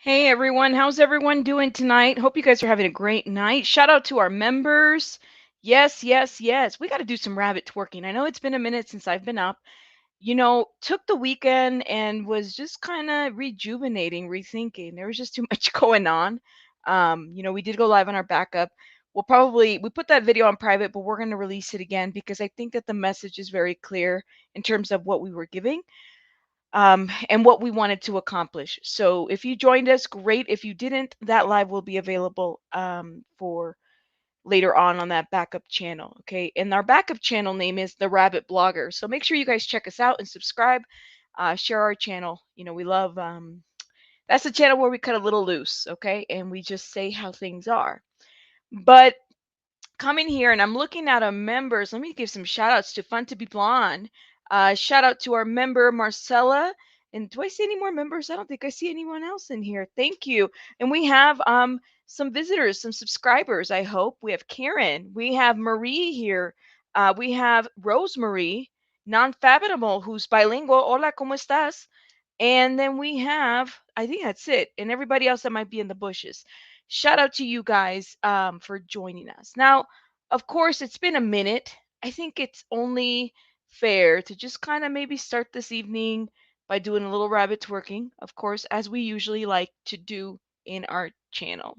Hey everyone, how's everyone doing tonight? Hope you guys are having a great night. Shout out to our members. Yes, yes, yes. We got to do some rabbit twerking. I know it's been a minute since I've been up. Took the weekend and was just kind of rejuvenating, rethinking. There was just too much going on. We did go live on our backup. We put that video on private, but we're going to release it again because I think that the message is very clear in terms of what we were giving and what we wanted to accomplish. So if you joined us, great. If you didn't, that live will be available for later on that backup channel. Okay. And our backup channel name is The Rabbit Blogger. So make sure you guys check us out and subscribe, share our channel. We love, that's the channel where we cut a little loose. Okay. And we just say how things are. But coming here and I'm looking at our members. Let me give some shout outs to Fun to Be Blonde. Shout out to our member Marcella. And do I see any more members? I don't think I see anyone else in here. Thank you. And we have some visitors, some subscribers, I hope. We have Karen. We have Marie here. We have Rosemary, non-fathomable, who's bilingual. Hola, ¿cómo estás? And then we have, I think that's it, and everybody else that might be in the bushes. Shout out to you guys for joining us. Now, of course, it's been a minute. I think it's only fair to just kind of maybe start this evening by doing a little rabbit twerking, of course, as we usually like to do in our channel.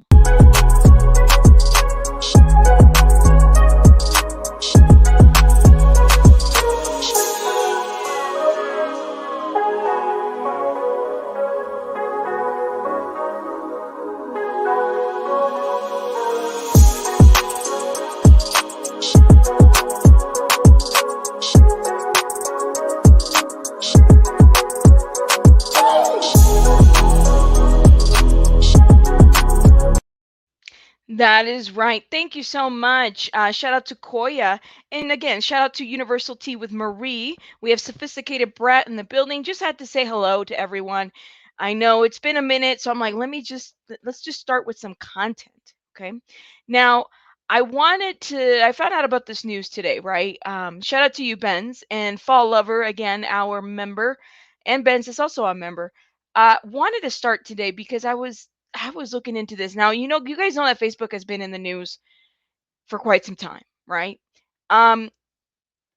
That is right. Thank you so much. Shout out to Koya. And again, shout out to Universal Tea with Marie. We have Sophisticated Brat in the building. Just had to say hello to everyone. I know it's been a minute, so I'm like, let's just start with some content. Okay. Now, I found out about this news today, right? Shout out to you, Benz, and Fall Lover, again, our member. And Benz is also a member. Wanted to start today because I was looking into this. Now, you guys know that Facebook has been in the news for quite some time, right? Um,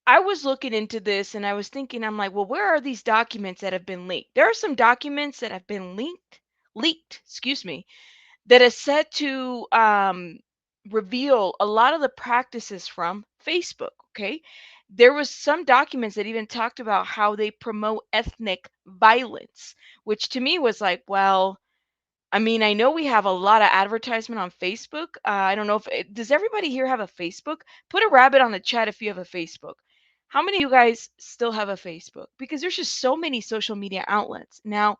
I was looking into this and I was thinking, I'm like, well, where are these documents that have been leaked? There are some documents that have been leaked, excuse me, that is said to reveal a lot of the practices from Facebook. Okay. There was some documents that even talked about how they promote ethnic violence, which to me was like, well, I mean, I know we have a lot of advertisement on Facebook. I don't know if does everybody here have a Facebook? Put a rabbit on the chat if you have a Facebook. How many of you guys still have a Facebook? Because there's just so many social media outlets. Now,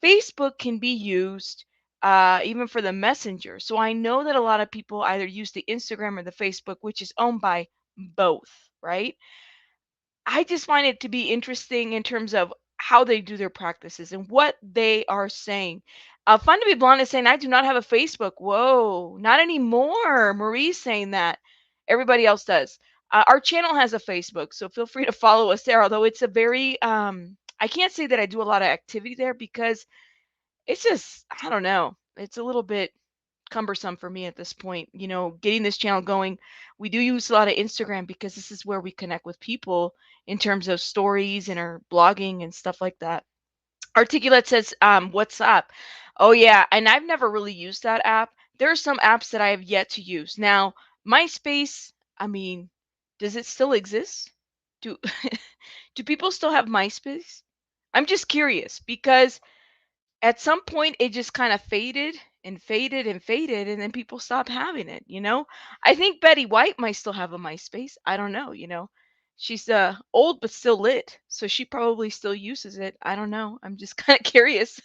Facebook can be used even for the messenger. So I know that a lot of people either use the Instagram or the Facebook, which is owned by both, right? I just find it to be interesting in terms of how they do their practices and what they are saying. Fun to be blonde is saying, I do not have a Facebook. Whoa, not anymore. Marie's saying that. Everybody else does. Our channel has a Facebook, so feel free to follow us there. Although it's a very, I can't say that I do a lot of activity there because it's just, I don't know. It's a little bit cumbersome for me at this point, getting this channel going. We do use a lot of Instagram because this is where we connect with people in terms of stories and our blogging and stuff like that. Articulate says, what's up? Oh yeah, and I've never really used that app. There are some apps that I have yet to use. Now, MySpace, I mean, does it still exist? Do do people still have MySpace? I'm just curious because at some point it just kind of faded and faded and faded and then people stopped having it. I think Betty White might still have a MySpace. I don't know. She's old but still lit, so she probably still uses it. I don't know. I'm just kind of curious.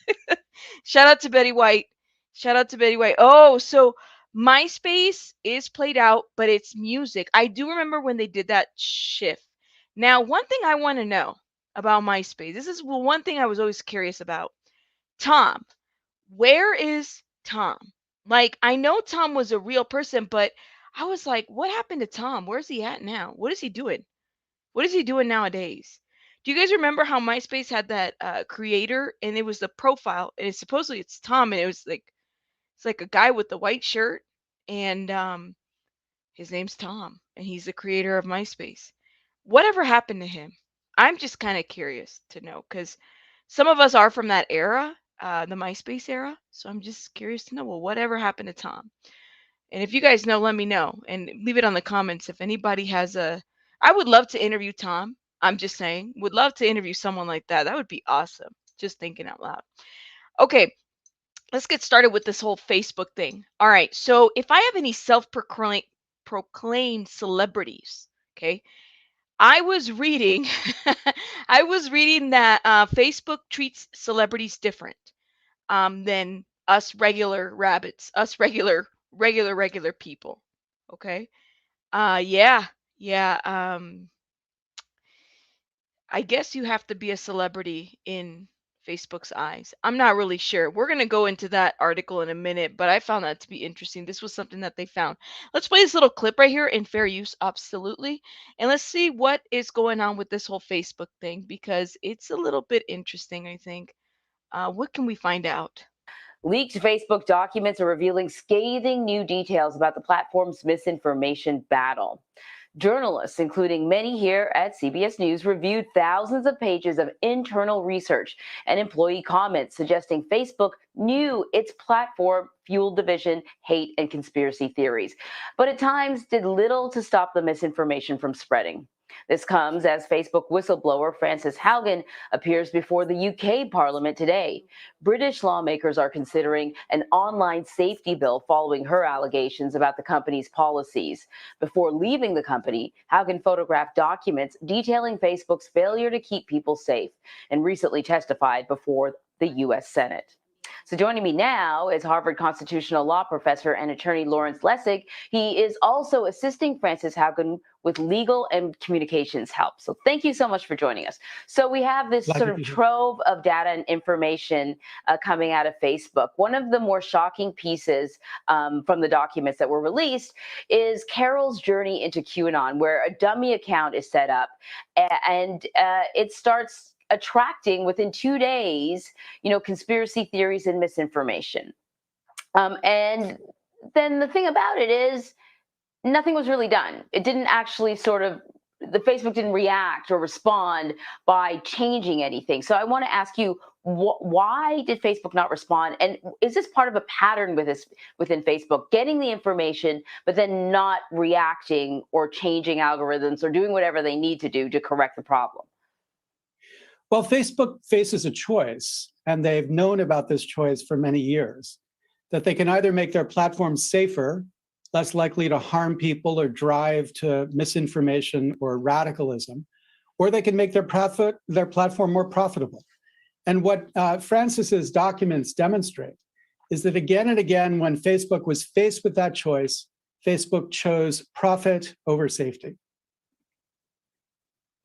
Shout out to Betty White. Shout out to Betty White. Oh, so MySpace is played out, but it's music. I do remember when they did that shift. Now, one thing I want to know about MySpace, this is one thing I was always curious about. Tom, where is Tom? Like, I know Tom was a real person, but I was like, what happened to Tom? Where's he at now? What is he doing? What is he doing nowadays? Do you guys remember how MySpace had that creator, and it was the profile, and it's supposedly it's Tom, and it was like it's like a guy with the white shirt, and his name's Tom, and he's the creator of MySpace. Whatever happened to him? I'm just kind of curious to know because some of us are from that era, the MySpace era. So I'm just curious to know, well, whatever happened to Tom? And if you guys know, let me know and leave it on the comments. If anybody has I would love to interview Tom. I'm just saying, would love to interview someone like that. That would be awesome. Just thinking out loud. Okay, let's get started with this whole Facebook thing. All right, so if I have any self-proclaimed celebrities, okay, I was reading, I was reading that Facebook treats celebrities different than us regular rabbits, us regular people. Okay. Yeah, yeah. I guess you have to be a celebrity in Facebook's eyes. I'm not really sure. We're going to go into that article in a minute, but I found that to be interesting. This was something that they found. Let's play this little clip right here in fair use, absolutely. And let's see what is going on with this whole Facebook thing because it's a little bit interesting, I think. What can we find out? Leaked Facebook documents are revealing scathing new details about the platform's misinformation battle. Journalists, including many here at CBS News, reviewed thousands of pages of internal research and employee comments suggesting Facebook knew its platform fueled division, hate, and conspiracy theories, but at times did little to stop the misinformation from spreading. This comes as Facebook whistleblower Frances Haugen appears before the UK Parliament today. British lawmakers are considering an online safety bill following her allegations about the company's policies. Before leaving the company, Haugen photographed documents detailing Facebook's failure to keep people safe and recently testified before the U.S. Senate. So joining me now is Harvard constitutional law professor and attorney Lawrence Lessig. He is also assisting Frances Haugen with legal and communications help. So thank you so much for joining us. So we have this sort of trove of data and information coming out of Facebook. One of the more shocking pieces from the documents that were released is Carol's journey into QAnon, where a dummy account is set up and it starts attracting within 2 days, conspiracy theories and misinformation. And then the thing about it is nothing was really done. It didn't actually the Facebook didn't react or respond by changing anything. So I want to ask you, why did Facebook not respond? And is this part of a pattern within Facebook, getting the information, but then not reacting or changing algorithms or doing whatever they need to do to correct the problem? Well, Facebook faces a choice, and they've known about this choice for many years, that they can either make their platform safer, less likely to harm people or drive to misinformation or radicalism, or they can make their platform more profitable. And what Frances's documents demonstrate is that again and again, when Facebook was faced with that choice, Facebook chose profit over safety.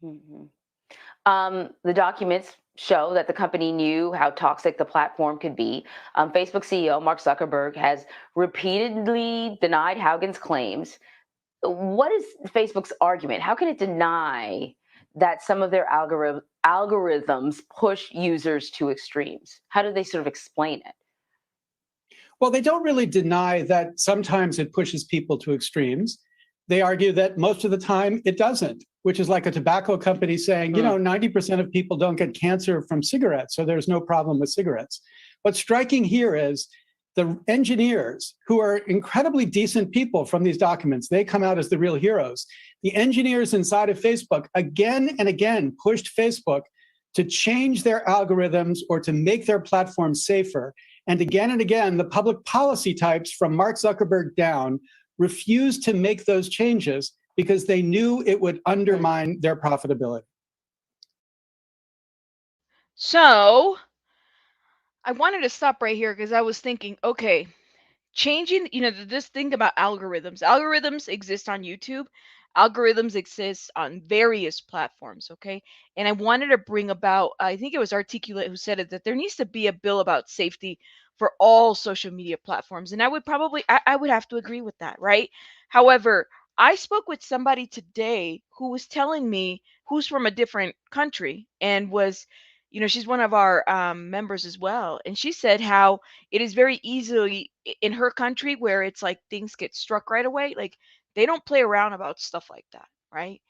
Mm-hmm. The documents show that the company knew how toxic the platform could be. Facebook CEO Mark Zuckerberg has repeatedly denied Haugen's claims. What is Facebook's argument? How can it deny that some of their algorithms push users to extremes? How do they sort of explain it? Well, they don't really deny that sometimes it pushes people to extremes. They argue that most of the time it doesn't, which is like a tobacco company saying, 90% of people don't get cancer from cigarettes, so there's no problem with cigarettes. What's striking here is the engineers, who are incredibly decent people from these documents, they come out as the real heroes. The engineers inside of Facebook again and again pushed Facebook to change their algorithms or to make their platform safer. And again, the public policy types from Mark Zuckerberg down refused to make those changes because they knew it would undermine their profitability. So I wanted to stop right here because I was thinking, okay, changing, this thing about algorithms. Algorithms exist on YouTube. Algorithms exist on various platforms, okay? And I wanted to bring about, I think it was Articulate who said it, that there needs to be a bill about safety for all social media platforms. And I would have to agree with that, right? However, I spoke with somebody today who was telling me, who's from a different country and was, she's one of our members as well. And she said how it is very easily in her country where it's like things get struck right away. Like they don't play around about stuff like that, right?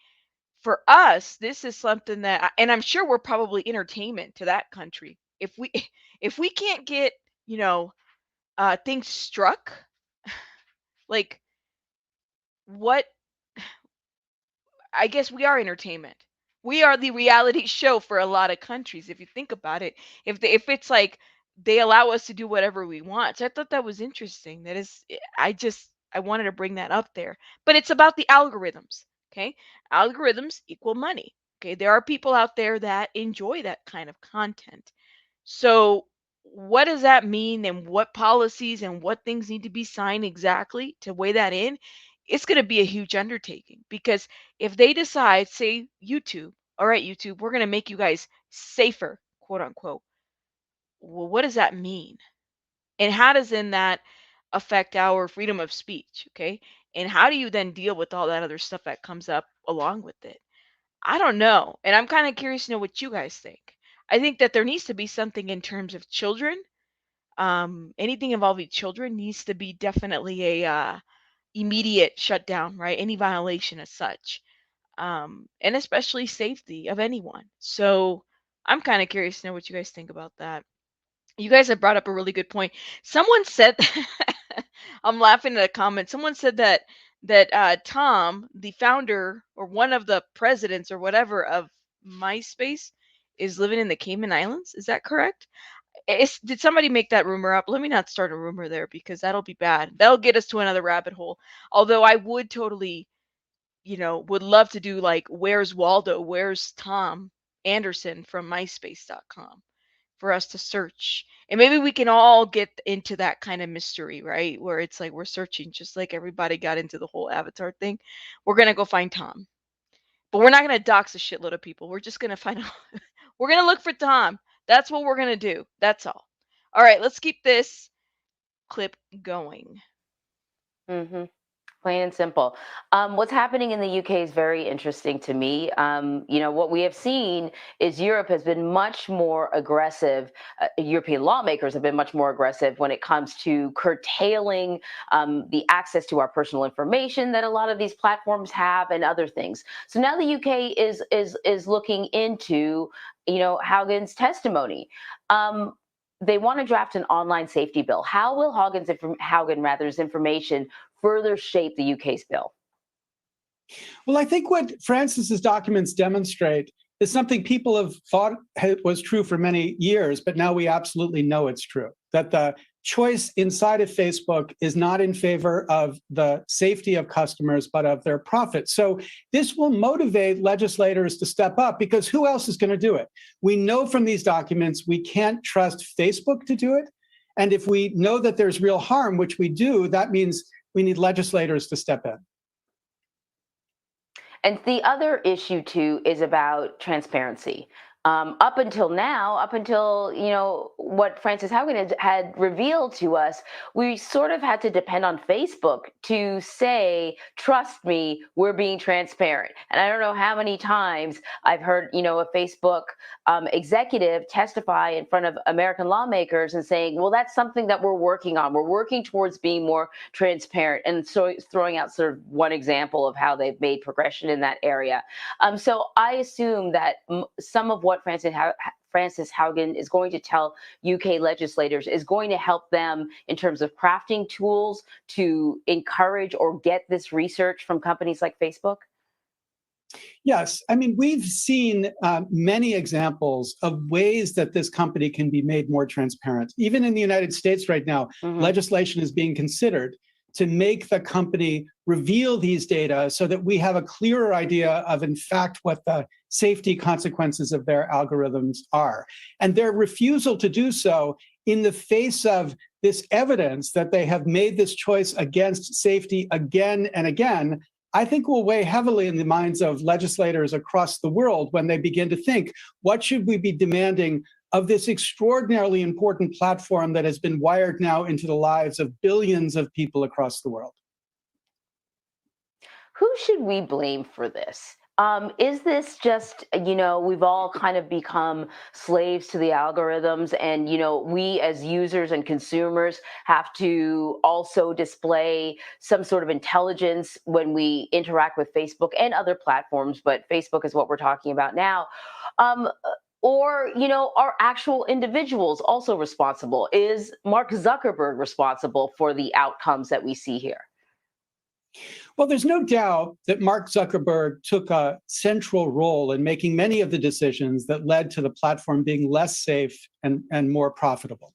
For us, this is something that, and I'm sure we're probably entertainment to that country. If we, if we can't get, you know, things struck, like what I guess we are entertainment. We are the reality show for a lot of countries. If you think about it, if it's like they allow us to do whatever we want. So I thought that was interesting. That is, I wanted to bring that up there. But it's about the algorithms. Okay, algorithms equal money. Okay, there are people out there that enjoy that kind of content. So what does that mean, and what policies and what things need to be signed exactly to weigh that in? It's going to be a huge undertaking because if they decide, say YouTube, all right, YouTube, we're going to make you guys safer, quote unquote. Well, what does that mean? And how does then that affect our freedom of speech? Okay. And how do you then deal with all that other stuff that comes up along with it? I don't know. And I'm kind of curious to know what you guys think. I think that there needs to be something in terms of children. Anything involving children needs to be definitely a immediate shutdown, right? Any violation as such, and especially safety of anyone. So I'm kind of curious to know what you guys think about that. You guys have brought up a really good point. Someone said, I'm laughing at a comment. Someone said that Tom, the founder or one of the presidents or whatever of MySpace, is living in the Cayman Islands. Is that correct? Did somebody make that rumor up? Let me not start a rumor there because that'll be bad. That'll get us to another rabbit hole. Although I would totally, would love to do like where's Waldo, where's Tom Anderson from MySpace.com for us to search. And maybe we can all get into that kind of mystery, right? Where it's like we're searching just like everybody got into the whole avatar thing. We're going to go find Tom. But we're not going to dox a shitload of people. We're just going to find out. We're going to look for Tom. That's what we're going to do. That's all. All right, let's keep this clip going. Mm-hmm. Plain and simple. What's happening in the UK is very interesting to me. What we have seen is Europe has been much more aggressive. European lawmakers have been much more aggressive when it comes to curtailing the access to our personal information that a lot of these platforms have and other things. So now the UK is looking into, Haugen's testimony. They want to draft an online safety bill. How will Haugen's information further shape the UK's bill? Well, I think what Francis's documents demonstrate is something people have thought was true for many years, but now we absolutely know it's true. That the choice inside of Facebook is not in favor of the safety of customers, but of their profit. So this will motivate legislators to step up because who else is going to do it? We know from these documents we can't trust Facebook to do it. And if we know that there's real harm, which we do, that means we need legislators to step in. And the other issue, too, is about transparency. Up until now, what Francis Haugen had revealed to us, we sort of had to depend on Facebook to say, trust me, we're being transparent. And I don't know how many times I've heard, a Facebook executive testify in front of American lawmakers and saying, well, that's something that we're working on. We're working towards being more transparent. And so throwing out sort of one example of how they've made progression in that area. So I assume that some of what Francis Haugen is going to tell UK legislators is going to help them in terms of crafting tools to encourage or get this research from companies like Facebook? Yes. I mean, we've seen many examples of ways that this company can be made more transparent. Even in the United States right now, legislation is being considered to make the company reveal these data so that we have a clearer idea of, in fact, what the safety consequences of their algorithms are. And their refusal to do so in the face of this evidence that they have made this choice against safety again and again, I think will weigh heavily in the minds of legislators across the world when they begin to think, what should we be demanding of this extraordinarily important platform that has been wired now into the lives of billions of people across the world? Who should we blame for this? Is this just, we've all kind of become slaves to the algorithms, and, we as users and consumers have to also display some sort of intelligence when we interact with Facebook and other platforms, but Facebook is what we're talking about now. Um, or, are actual individuals also responsible? Is Mark Zuckerberg responsible for the outcomes that we see here? Well, there's no doubt that Mark Zuckerberg took a central role in making many of the decisions that led to the platform being less safe and more profitable.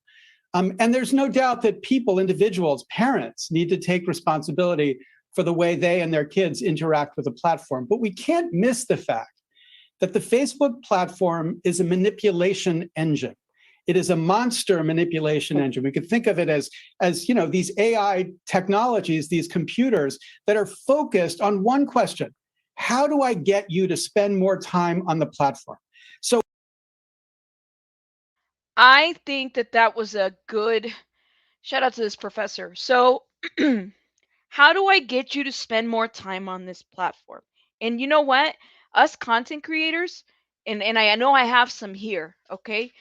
And there's no doubt that people, individuals, parents need to take responsibility for the way they and their kids interact with the platform. But we can't miss the fact that the Facebook platform is a manipulation engine. It is a monster manipulation engine. We could think of it as these AI technologies, these computers that are focused on one question: how do I get you to spend more time on the platform? So I think that that was a good shout out to this professor. So, how do I get you to spend more time on this platform? And you know what? Us content creators, and I know I have some here, okay?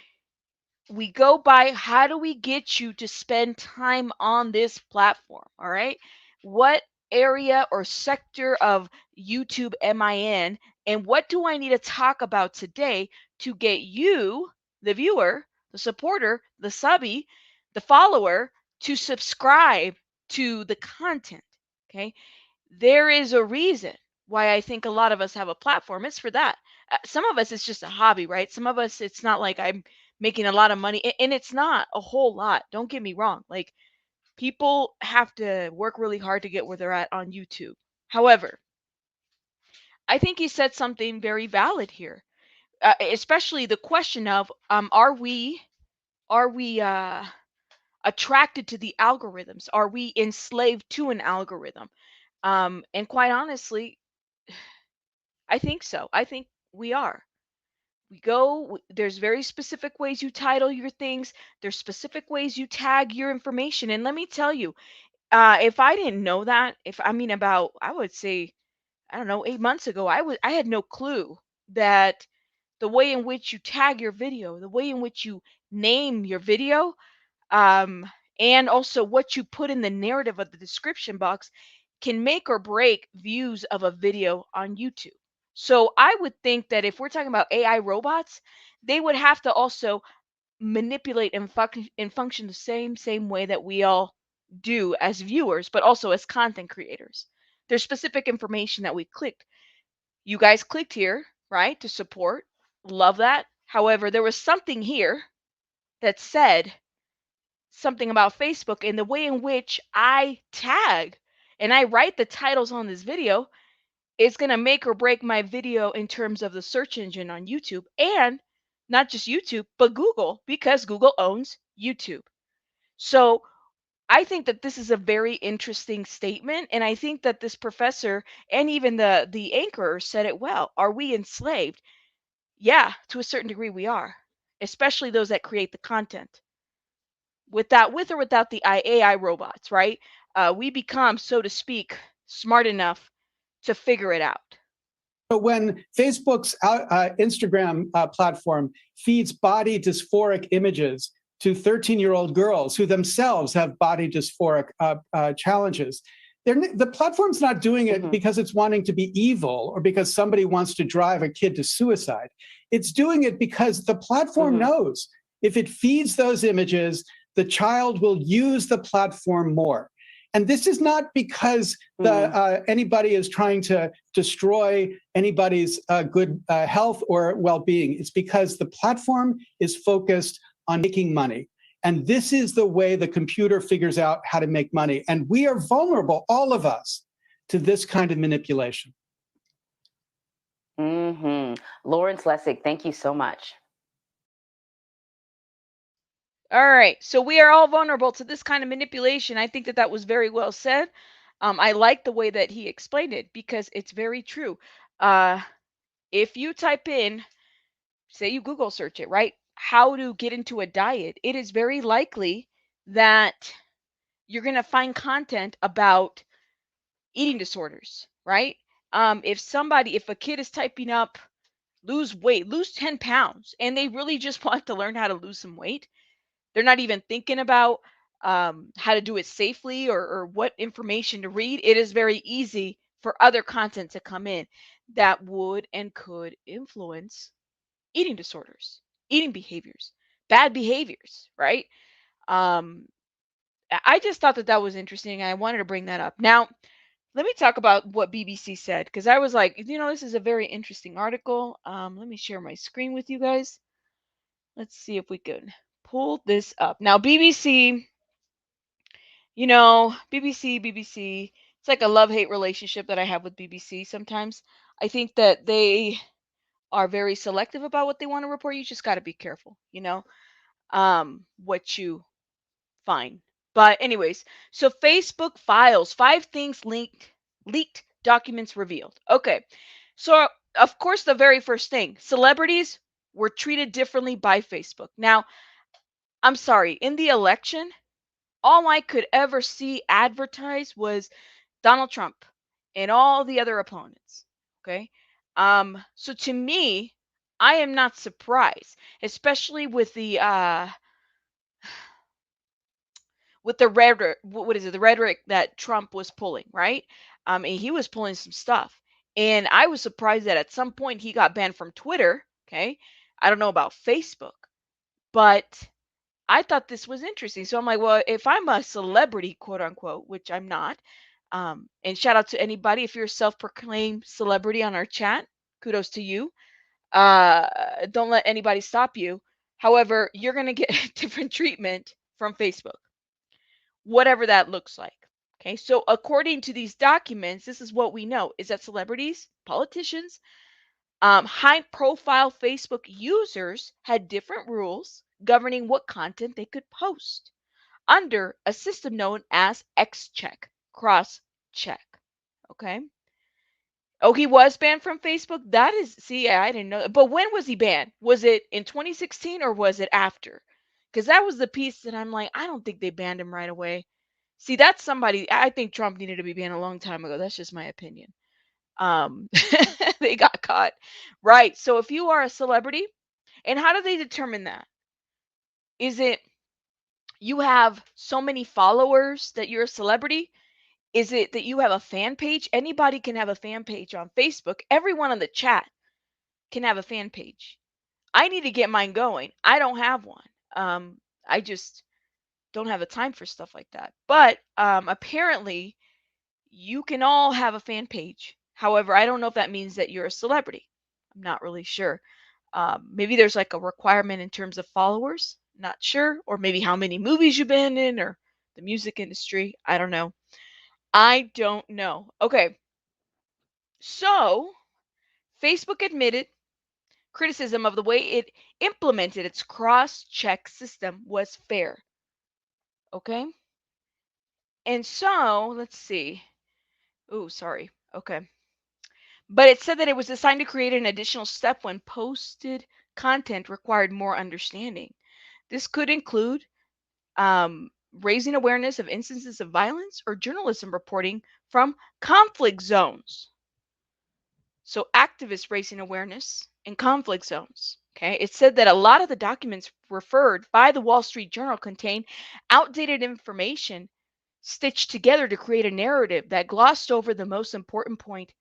We go by how do we get you to spend time on this platform, all right? What area or sector of YouTube am I in, and what do I need to talk about today to get you, the viewer, the supporter, the subby, the follower, to subscribe to the content? Okay, there is a reason why I think a lot of us have a platform. It's for that. Some of us, it's just a hobby, right? Some of us, it's not like I'm making a lot of money, and it's not a whole lot. Don't get me wrong. Like, people have to work really hard to get where they're at on YouTube. However, I think he said something very valid here, especially the question of are we attracted to the algorithms? Are we enslaved to an algorithm? And quite honestly, I think so. I think we are. There's very specific ways you title your things. There's specific ways you tag your information. And let me tell you, if I didn't know that, if I mean about, I would say, I don't know, 8 months ago, I had no clue that the way in which you tag your video, the way in which you name your video, um, and also what you put in the narrative of the description box can make or break views of a video on YouTube. So I would think that if we're talking about AI robots, they would have to also manipulate and function the same way that we all do as viewers, but also as content creators. There's specific information that we clicked. You guys clicked here, right, to support. Love that. However, there was something here that said something about Facebook, and the way in which I tag and I write the titles on this video is going to make or break my video in terms of the search engine on YouTube, and not just YouTube, but Google, because Google owns YouTube. So I think that this is a very interesting statement, and I think that this professor and even the anchor said it well. Are we enslaved? Yeah, to a certain degree we are, especially those that create the content. With or without the AI robots, right? We become, so to speak, smart enough to figure it out. But when Facebook's Instagram platform feeds body dysphoric images to 13-year-old girls who themselves have body dysphoric challenges, the platform's not doing it because it's wanting to be evil or because somebody wants to drive a kid to suicide. It's doing it because the platform knows if it feeds those images, the child will use the platform more. And this is not because anybody is trying to destroy anybody's good health or well-being. It's because the platform is focused on making money. And this is the way the computer figures out how to make money. And we are vulnerable, all of us, to this kind of manipulation. Lawrence Lessig, thank you so much. All right. So we are all vulnerable to this kind of manipulation. I think that that was very well said. I like the way that he explained it because it's very true. If you type in, say you Google search it, right? How to get into a diet, it is very likely that you're going to find content about eating disorders, right? If a kid is typing up lose weight, lose 10 pounds, and they really just want to learn how to lose some weight, they're not even thinking about how to do it safely or what information to read. It is very easy for other content to come in that would and could influence eating disorders, eating behaviors, bad behaviors, right? Um, I just thought that that was interesting. And I wanted to bring that up. Now, let me talk about what BBC said because I was like, this is a very interesting article. Let me share my screen with you guys. Let's see if we can pull this up. Now, BBC, BBC, it's like a love-hate relationship that I have with BBC sometimes. I think that they are very selective about what they want to report. You just got to be careful, what you fine. But anyways, so Facebook files, 5 things leaked documents revealed. Okay. So of course the very first thing, celebrities were treated differently by Facebook. Now, I'm sorry, in the election, all I could ever see advertised was Donald Trump and all the other opponents. Okay? So to me, I am not surprised, especially with the rhetoric. What is it? The rhetoric that Trump was pulling, right? And he was pulling some stuff, and I was surprised that at some point he got banned from Twitter. Okay, I don't know about Facebook, but I thought this was interesting. So I'm like, well, if I'm a celebrity, quote unquote, which I'm not, and shout out to anybody if you're a self-proclaimed celebrity on our chat, kudos to you. Don't let anybody stop you. However, you're gonna get different treatment from Facebook, whatever that looks like. Okay, so according to these documents, this is what we know is that celebrities, politicians, high profile Facebook users had different rules governing what content they could post under a system known as X check, cross check. Okay. Oh, he was banned from Facebook? That is, see, I didn't know. But when was he banned? Was it in 2016 or was it after? Because that was the piece that I'm like, I don't think they banned him right away. See, that's somebody I think Trump needed to be banned a long time ago. That's just my opinion. Um, they got caught. Right. So if you are a celebrity, and how do they determine that? Is it you have so many followers that you're a celebrity? Is it that you have a fan page? Anybody can have a fan page on Facebook. Everyone on the chat can have a fan page. I need to get mine going. I don't have one. I just don't have the time for stuff like that. But apparently, you can all have a fan page. However, I don't know if that means that you're a celebrity. I'm not really sure. Maybe there's like a requirement in terms of followers. Not sure. Or maybe how many movies you've been in or the music industry. I don't know. I don't know. Okay. So, Facebook admitted criticism of the way it implemented its cross check system was fair. Okay. And so, let's see. Oh, sorry. Okay. But it said that it was designed to create an additional step when posted content required more understanding. This could include raising awareness of instances of violence or journalism reporting from conflict zones. So, activists raising awareness in conflict zones. Okay, it said that a lot of the documents referred by the Wall Street Journal contain outdated information stitched together to create a narrative that glossed over the most important point.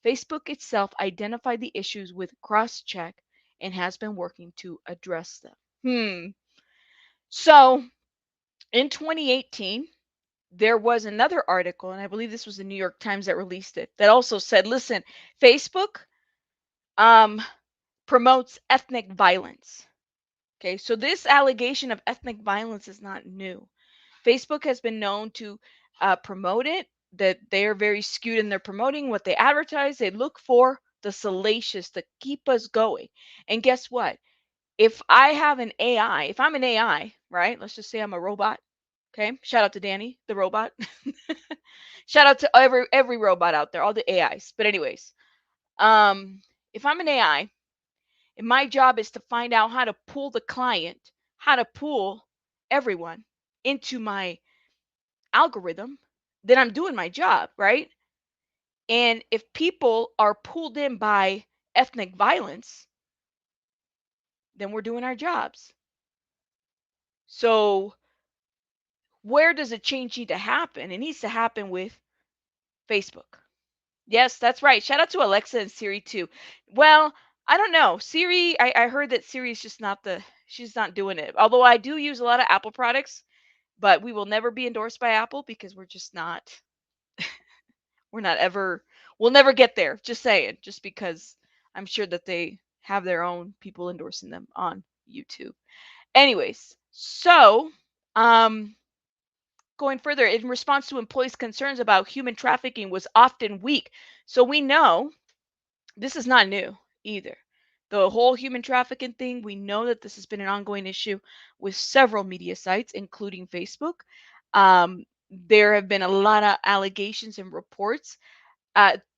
Facebook itself identified the issues with cross check and has been working to address them. So in 2018, there was another article, and I believe this was the New York Times that released it, that also said, listen, Facebook promotes ethnic violence. Okay, so this allegation of ethnic violence is not new. Facebook has been known to promote it, that they are very skewed in their promoting what they advertise. They look for the salacious to keep us going. And guess what? If I have an AI, if I'm an AI, right? Let's just say I'm a robot. Okay. Shout out to Danny, the robot. Shout out to every robot out there, all the AIs. But anyways, if I'm an AI, and my job is to find out how to pull the client, how to pull everyone into my algorithm, then I'm doing my job, right? And if people are pulled in by ethnic violence, then we're doing our jobs. So where does a change need to happen? It needs to happen with Facebook. Yes, that's right. Shout out to Alexa and Siri too. Well, I don't know. Siri, I heard that Siri's just not she's not doing it. Although I do use a lot of Apple products, but we will never be endorsed by Apple because we're just not, we're not ever, we'll never get there. Just saying, just because I'm sure that they have their own people endorsing them on YouTube. Anyways, so, um, going further, in response to employees' concerns about human trafficking was often weak. So we know this is not new either. The whole human trafficking thing, we know that this has been an ongoing issue with several media sites, including Facebook. There have been a lot of allegations and reports.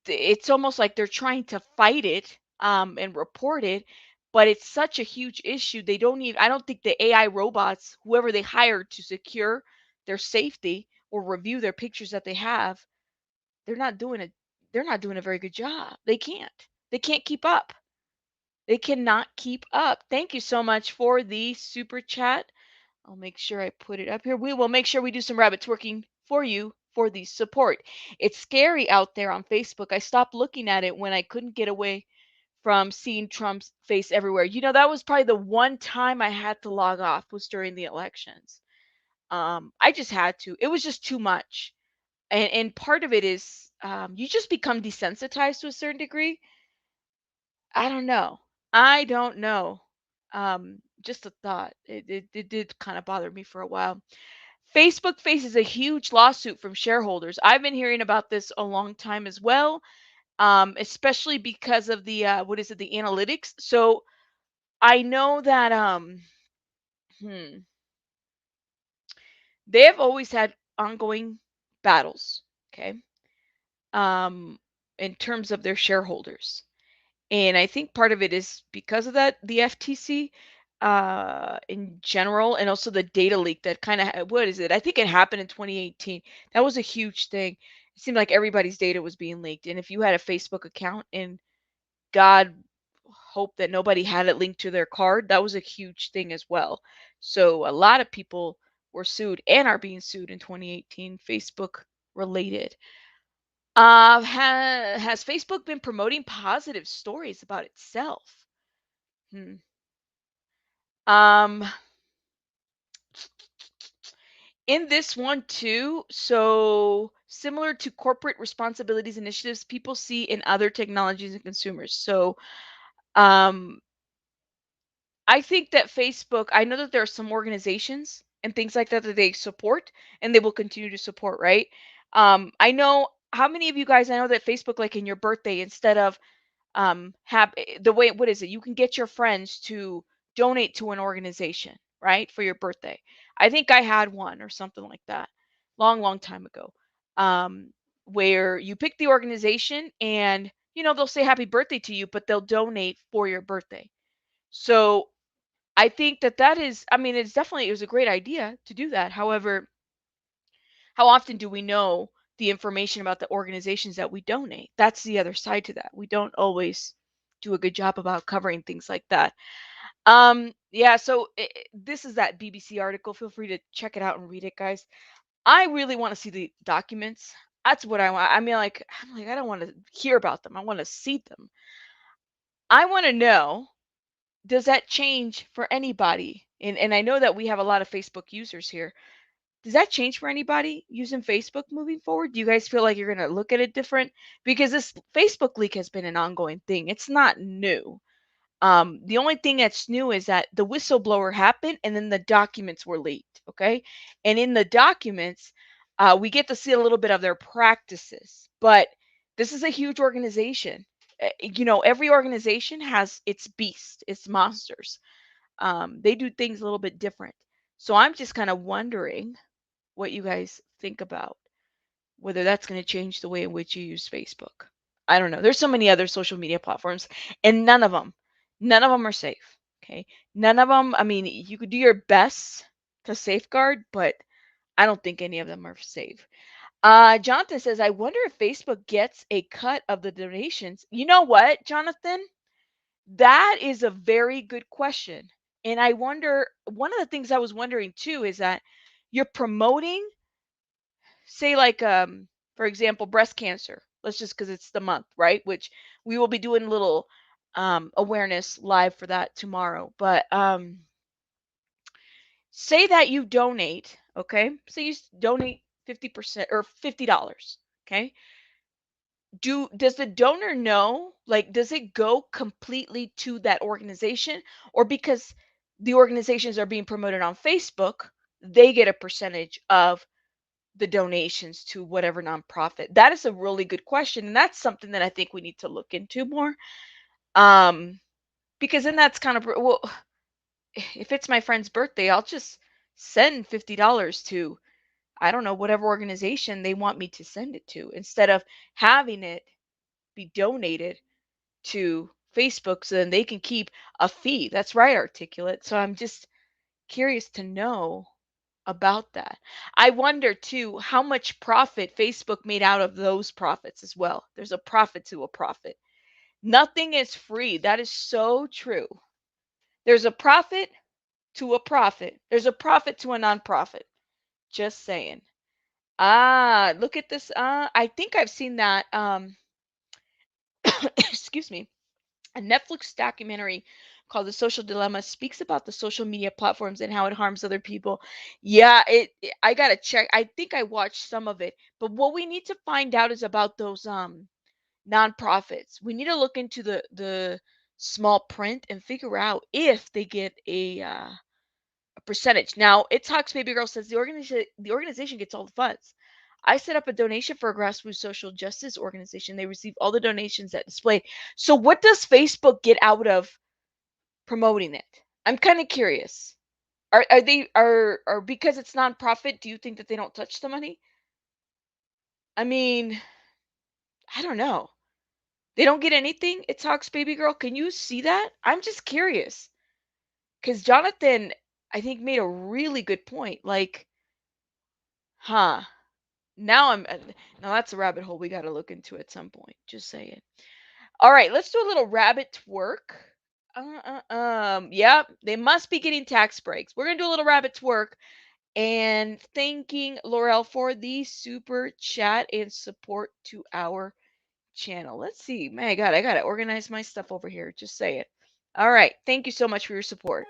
It's almost like they're trying to fight it and report it, but it's such a huge issue. They don't even, I don't think the AI robots, whoever they hired to secure their safety or review their pictures that they have, they're not doing it. They're not doing a very good job. They can't. They can't keep up. They cannot keep up. Thank you so much for the super chat. I'll make sure I put it up here. We will make sure we do some rabbit twerking for you for the support. It's scary out there on Facebook. I stopped looking at it when I couldn't get away from seeing Trump's face everywhere. You know, that was probably the one time I had to log off was during the elections. I just had to. It was just too much. And part of it is you just become desensitized to a certain degree. I don't know. I don't know. Just a thought. It did kind of bother me for a while. Facebook faces a huge lawsuit from shareholders. I've been hearing about this a long time as well, especially because of the what is it, the analytics. So I know that hmm, they have always had ongoing battles. Okay, um, in terms of their shareholders. And I think part of it is because of that, the FTC in general, and also the data leak that kind of, what is it? I think it happened in 2018. That was a huge thing. It seemed like everybody's data was being leaked. And if you had a Facebook account and God hope that nobody had it linked to their card, that was a huge thing as well. So a lot of people were sued and are being sued in 2018, Facebook related. Has Facebook been promoting positive stories about itself? Hmm. Um, in this one too, so similar to corporate responsibilities initiatives people see in other technologies and consumers. So, um, I think that Facebook, I know that there are some organizations and things like that that they support and they will continue to support, right? I know how many of you guys, I know that Facebook, like in your birthday, instead of have the way, what is it, you can get your friends to donate to an organization, right, for your birthday. I think I had one or something like that long time ago, um where you pick the organization and they'll say happy birthday to you, but they'll donate for your birthday. So I think that that is, I mean, it was a great idea to do that. However, how often do we know the information about the organizations that we donate? That's the other side to that. We don't always do a good job about covering things like that. Yeah, so this is that BBC article. Feel free to check it out and read it, guys. I really want to see the documents. That's what I want. I mean, like, I'm like, I don't want to hear about them. I want to see them. I want to know, does that change for anybody? And I know that we have a lot of Facebook users here. Does that change for anybody using Facebook moving forward? Do you guys feel like you're going to look at it different? Because this Facebook leak has been an ongoing thing. It's not new. The only thing that's new is that the whistleblower happened and then the documents were leaked. Okay. And in the documents, we get to see a little bit of their practices. But this is a huge organization. Every organization has its beast, its monsters. They do things a little bit different. So I'm just kind of wondering what you guys think about whether that's going to change the way in which you use Facebook. I don't know. There's so many other social media platforms, and none of them are safe. Okay. None of them, I mean, you could do your best to safeguard, but I don't think any of them are safe. Jonathan says, I wonder if Facebook gets a cut of the donations. You know what, Jonathan? That is a very good question. And I wonder, one of the things I was wondering too is that you're promoting, say, like, for example, breast cancer. Let's just, because it's the month, right? Which we will be doing a little awareness live for that tomorrow. But say that you donate, okay? Say you donate 50% or $50, okay? Does the donor know, like, does it go completely to that organization, or because the organizations are being promoted on Facebook, they get a percentage of the donations to whatever nonprofit? That is a really good question, and that's something that I think we need to look into more. Um, because then that's kind of, well, if it's my friend's birthday, I'll just send $50 to, I don't know, whatever organization they want me to send it to, instead of having it be donated to Facebook so then they can keep a fee. That's right, Articulate. So I'm just curious to know about that. I wonder too how much profit Facebook made out of those profits as well. There's a profit to a profit. Nothing is free. That is so true. There's a profit to a profit. There's a profit to a nonprofit. Just saying. Look at this. I think I've seen that. Excuse me. A Netflix documentary called The Social Dilemma speaks about the social media platforms and how it harms other people. Yeah, I got to check. I think I watched some of it. But what we need to find out is about those nonprofits. We need to look into the small print and figure out if they get a percentage. Now, it talks baby girl says the organization gets all the funds. I set up a donation for a grassroots social justice organization. They receive all the donations that display. So what does Facebook get out of promoting it? I'm kind of curious. Are they are because it's nonprofit, do you think that they don't touch the money? I mean, I don't know. They don't get anything? It talks baby girl. Can you see that? I'm just curious. Cuz Jonathan, I think, made a really good point. Like, huh. Now now that's a rabbit hole we got to look into at some point. Just saying. All right, let's do a little rabbit twerk. Yep, they must be getting tax breaks. We're gonna do a little rabbit twerk and thanking Laurel for the super chat and support to our channel. Let's see. My God, I gotta organize my stuff over here. Just say it. All right, thank you so much for your support.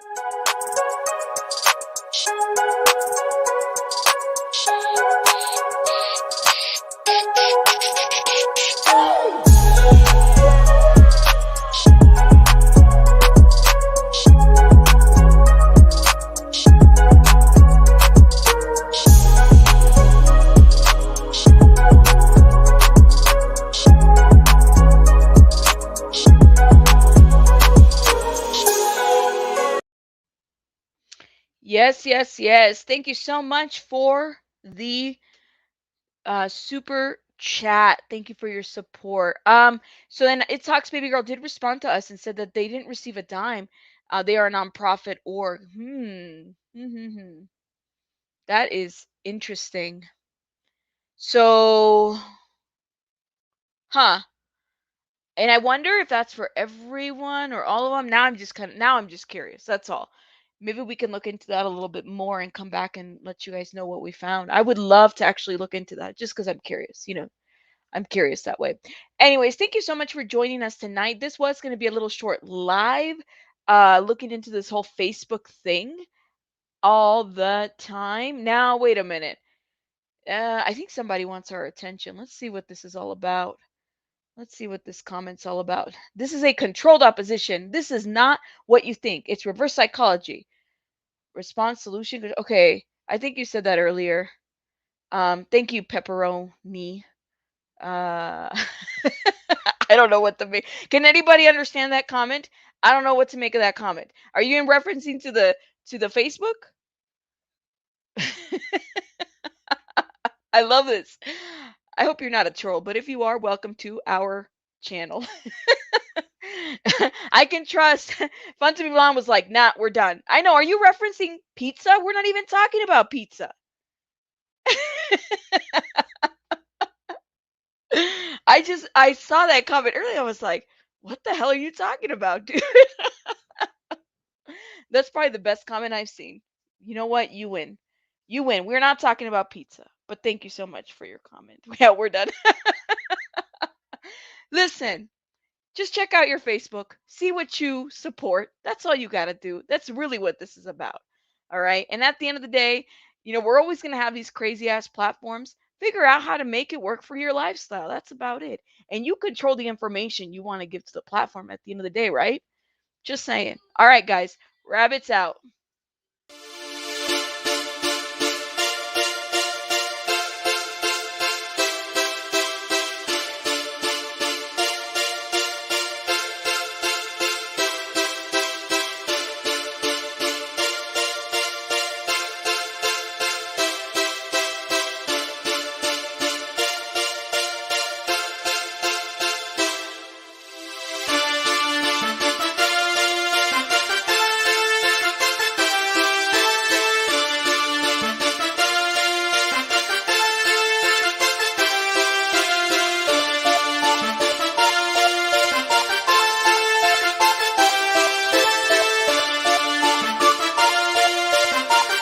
Yes, yes, yes. Thank you so much for the super chat. Thank you for your support. So then It Talks Baby Girl did respond to us and said that they didn't receive a dime. They are a nonprofit org. That is interesting. So, huh. And I wonder if that's for everyone or all of them. Now I'm just curious. That's all. Maybe we can look into that a little bit more and come back and let you guys know what we found. I would love to actually look into that just because I'm curious. I'm curious that way. Anyways, thank you so much for joining us tonight. This was going to be a little short live, looking into this whole Facebook thing all the time. Now, wait a minute. I think somebody wants our attention. Let's see what this is all about. Let's see what this comment's all about. This is a controlled opposition. This is not what you think. It's reverse psychology. Response solution. Okay, I think you said that earlier. Thank you, pepperoni. I don't know what to make. Can anybody understand that comment? I don't know what to make of that comment. Are you in referencing to the Facebook? I love this. I hope you're not a troll, but if you are, welcome to our channel. I can trust. Fun to be blonde was like, nah, we're done. I know. Are you referencing pizza? We're not even talking about pizza. I saw that comment earlier. I was like, what the hell are you talking about, dude? That's probably the best comment I've seen. You know what? You win. You win. We're not talking about pizza, but thank you so much for your comment. Yeah, we're done. Listen, just check out your Facebook, see what you support. That's all you got to do. That's really what this is about. All right. And at the end of the day, we're always going to have these crazy ass platforms. Figure out how to make it work for your lifestyle. That's about it. And you control the information you want to give to the platform at the end of the day, right? Just saying. All right, guys, rabbits out.